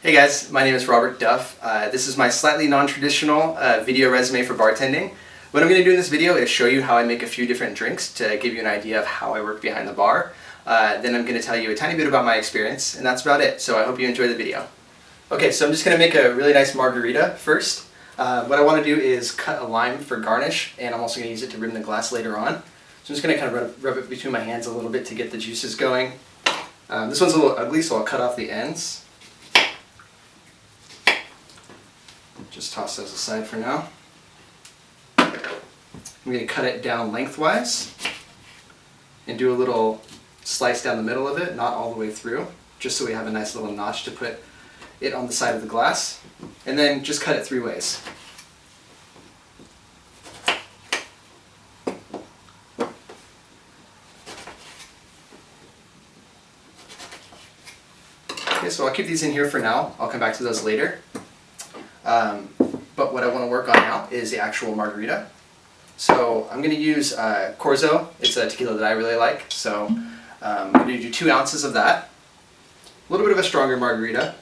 Hey guys, my name is Robert Duff. This is my slightly non-traditional video resume for bartending. What I'm going to do in this video is show you how I make a few different drinks to give you an idea of how I work behind the bar. Then I'm going to tell you a tiny bit about my experience, and that's about it. So I hope you enjoy the video. Okay, so I'm just going to make a really nice margarita first. What I want to do is cut a lime for garnish, and I'm also going to use it to rim the glass later on. So I'm just going to kind of rub it between my hands a little bit to get the juices going. This one's a little ugly, so I'll cut off the ends. Just toss those aside for now. I'm going to cut it down lengthwise and do a little slice down the middle of it, not all the way through, just so we have a nice little notch to put it on the side of the glass. And then just cut it 3 ways. Okay, so I'll keep these in here for now. I'll come back to those later. But what I want to work on now is the actual margarita. So I'm going to use Corzo. It's a tequila that I really like. So I'm going to do 2 ounces of that. A little bit of a stronger margarita.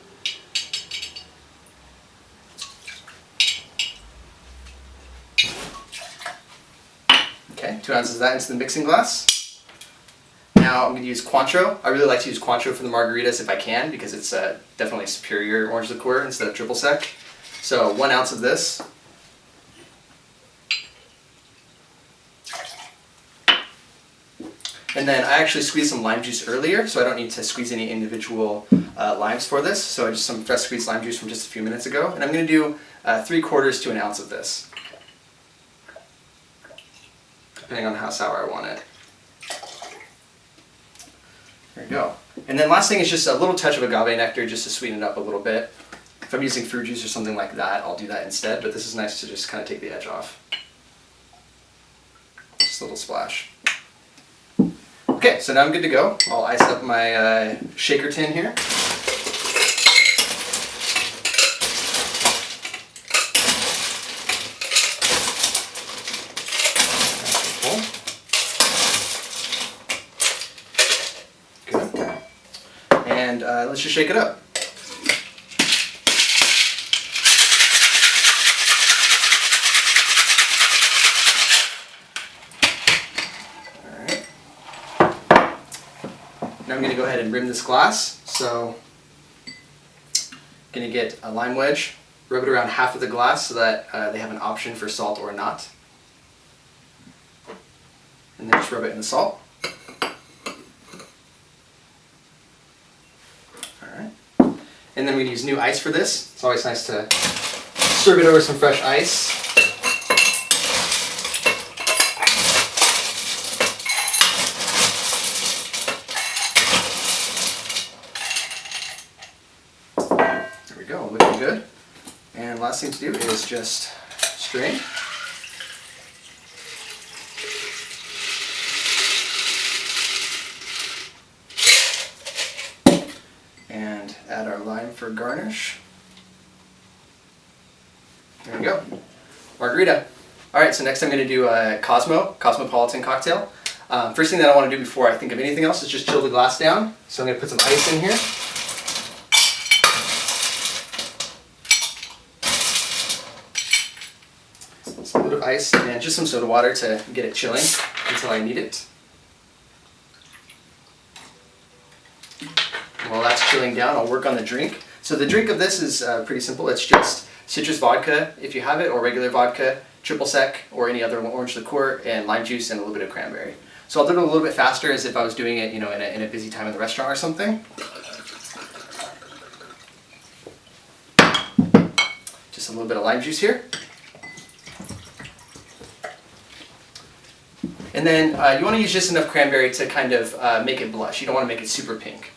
Okay, 2 ounces of that into the mixing glass. Now I'm going to use Cointreau. I really like to use Cointreau for the margaritas if I can, because it's definitely superior orange liqueur instead of triple sec. So 1 ounce of this. And then I actually squeezed some lime juice earlier, so I don't need to squeeze any individual limes for this. So I just some fresh squeezed lime juice from just a few minutes ago. And I'm going to do 3/4 to an ounce of this, depending on how sour I want it. There you go. And then last thing is just a little touch of agave nectar just to sweeten it up a little bit. If I'm using fruit juice or something like that, I'll do that instead, but this is nice to just kind of take the edge off. Just a little splash. Okay, so now I'm good to go. I'll ice up my shaker tin here. Good. And let's just shake it up. Now I'm going to go ahead and rim this glass. So I'm going to get a lime wedge, rub it around half of the glass so that they have an option for salt or not. And then just rub it in the salt. Alright. And then we're going to use new ice for this. It's always nice to serve it over some fresh ice. Go, looking good. And last thing to do is just strain. And add our lime for garnish. There we go. Margarita. Alright, so next I'm going to do a Cosmopolitan cocktail. First thing that I want to do before I think of anything else is just chill the glass down. So I'm going to put some ice in here. A little bit of ice and just some soda water to get it chilling until I need it. While that's chilling down, I'll work on the drink. So the drink of this is pretty simple. It's just citrus vodka, if you have it, or regular vodka, triple sec, or any other orange liqueur, and lime juice and a little bit of cranberry. So I'll do it a little bit faster, as if I was doing it, in a busy time in the restaurant or something. Just a little bit of lime juice here. And then you want to use just enough cranberry to kind of make it blush. You don't want to make it super pink.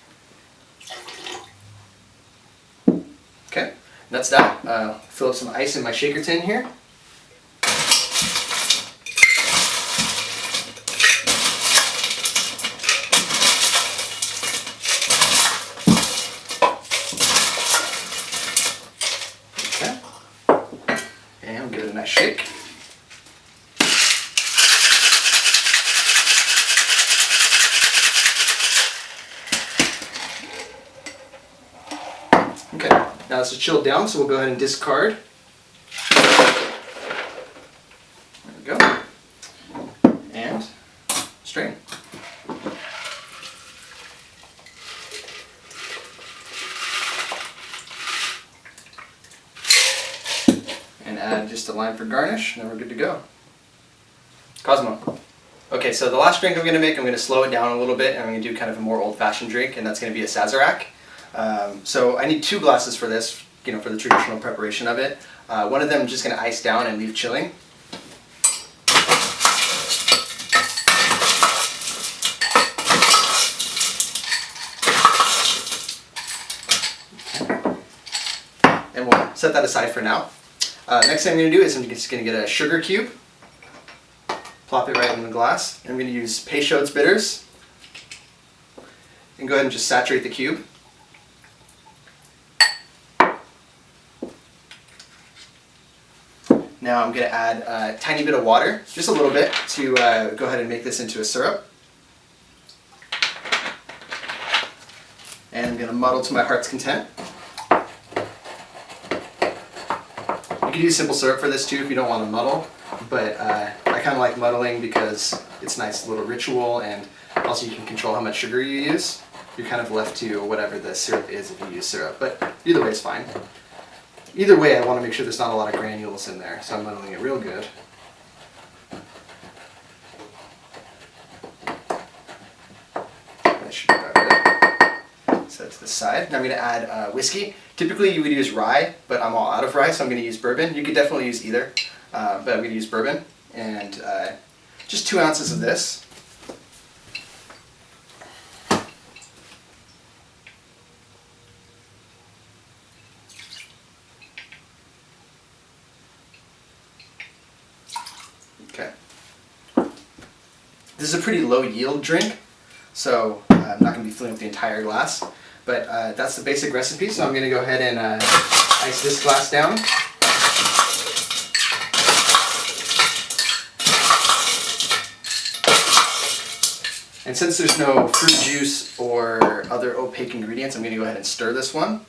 Okay, that's that. Fill up some ice in my shaker tin here. Okay, and give it a nice shake. Okay, Now this is chilled down, so we'll go ahead and discard. There we go. And strain. And add just a lime for garnish, and then we're good to go. Cosmo. Okay, so the last drink I'm going to make, I'm going to slow it down a little bit, and I'm going to do kind of a more old-fashioned drink, and that's going to be a Sazerac. So I need 2 glasses for this, for the traditional preparation of it. One of them I'm just going to ice down and leave chilling. And we'll set that aside for now. Next thing I'm going to do is I'm just going to get a sugar cube, plop it right in the glass. I'm going to use Peychaud's bitters, and go ahead and just saturate the cube. Now I'm going to add a tiny bit of water, just a little bit, to go ahead and make this into a syrup. And I'm going to muddle to my heart's content. You can use simple syrup for this too if you don't want to muddle, but I kind of like muddling because it's a nice little ritual, and also you can control how much sugar you use. You're kind of left to whatever the syrup is if you use syrup, but either way is fine. Either way, I want to make sure there's not a lot of granules in there, so I'm muddling it real good. That should be about it. Set it to the side. Now I'm going to add whiskey. Typically you would use rye, but I'm all out of rye, so I'm going to use bourbon. You could definitely use either, but I'm going to use bourbon. And just 2 ounces of this. Okay. This is a pretty low yield drink, so I'm not going to be filling up the entire glass, but that's the basic recipe, so I'm going to go ahead and ice this glass down. And since there's no fruit juice or other opaque ingredients, I'm going to go ahead and stir this one.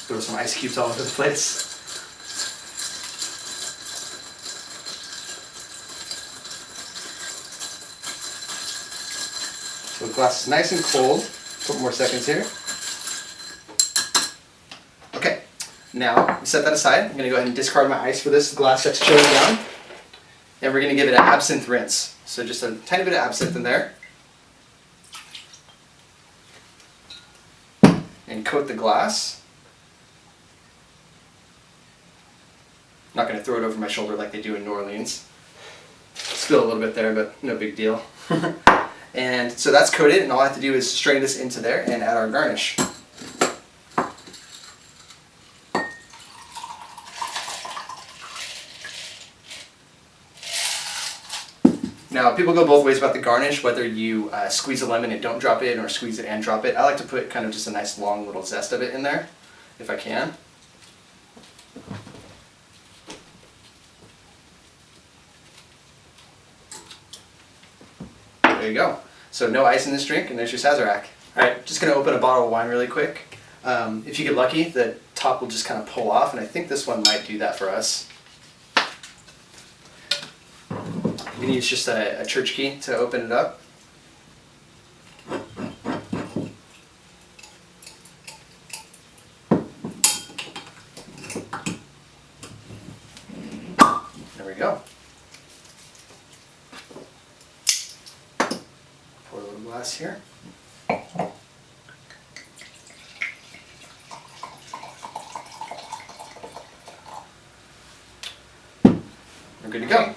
Throw some ice cubes all over the place. So the glass is nice and cold. A couple more seconds here. Okay, now set that aside. I'm going to go ahead and discard my ice for this glass that's chilling down. And we're going to give it an absinthe rinse. So just a tiny bit of absinthe in there. And coat the glass. Not going to throw it over my shoulder like they do in New Orleans. Spill a little bit there, but no big deal. And so that's coated, and all I have to do is strain this into there and add our garnish. Now, people go both ways about the garnish, whether you squeeze a lemon and don't drop it, or squeeze it and drop it. I like to put kind of just a nice long little zest of it in there, if I can. There you go. So no ice in this drink, and there's your Sazerac. Alright, just going to open a bottle of wine really quick. If you get lucky, the top will just kind of pull off, and I think this one might do that for us. You can use just a church key to open it up. There we go. Pour a little glass here. We're good to go.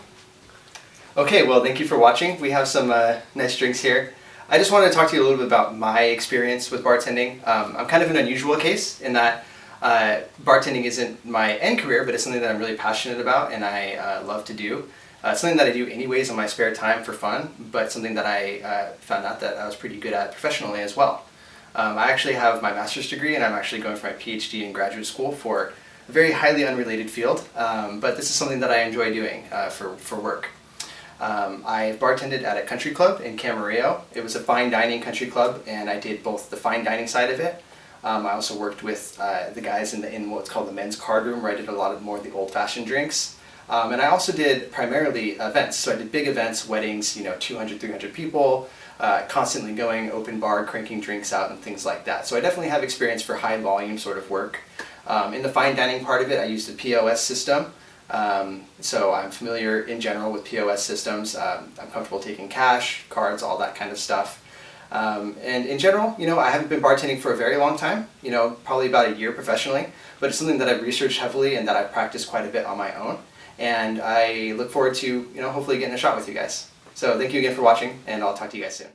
Okay, well, thank you for watching. We have some nice drinks here. I just wanted to talk to you a little bit about my experience with bartending. I'm kind of an unusual case in that bartending isn't my end career, but it's something that I'm really passionate about and I love to do. It's something that I do anyways in my spare time for fun, but something that I found out that I was pretty good at professionally as well. I actually have my master's degree, and I'm actually going for my PhD in graduate school for a very highly unrelated field, but this is something that I enjoy doing for work. I bartended at a country club in Camarillo. It was a fine dining country club, and I did both the fine dining side of it. I also worked with the guys in what's called the men's card room, where I did a lot more of the old-fashioned drinks. And I also did primarily events. So I did big events, weddings, 200, 300 people, constantly going, open bar, cranking drinks out and things like that. So I definitely have experience for high volume sort of work. In the fine dining part of it, I used a POS system. So I'm familiar in general with POS systems. I'm comfortable taking cash, cards, all that kind of stuff. And in general, I haven't been bartending for a very long time, probably about a year professionally, but it's something that I've researched heavily and that I've practiced quite a bit on my own. And I look forward to, hopefully getting a shot with you guys. So thank you again for watching, and I'll talk to you guys soon.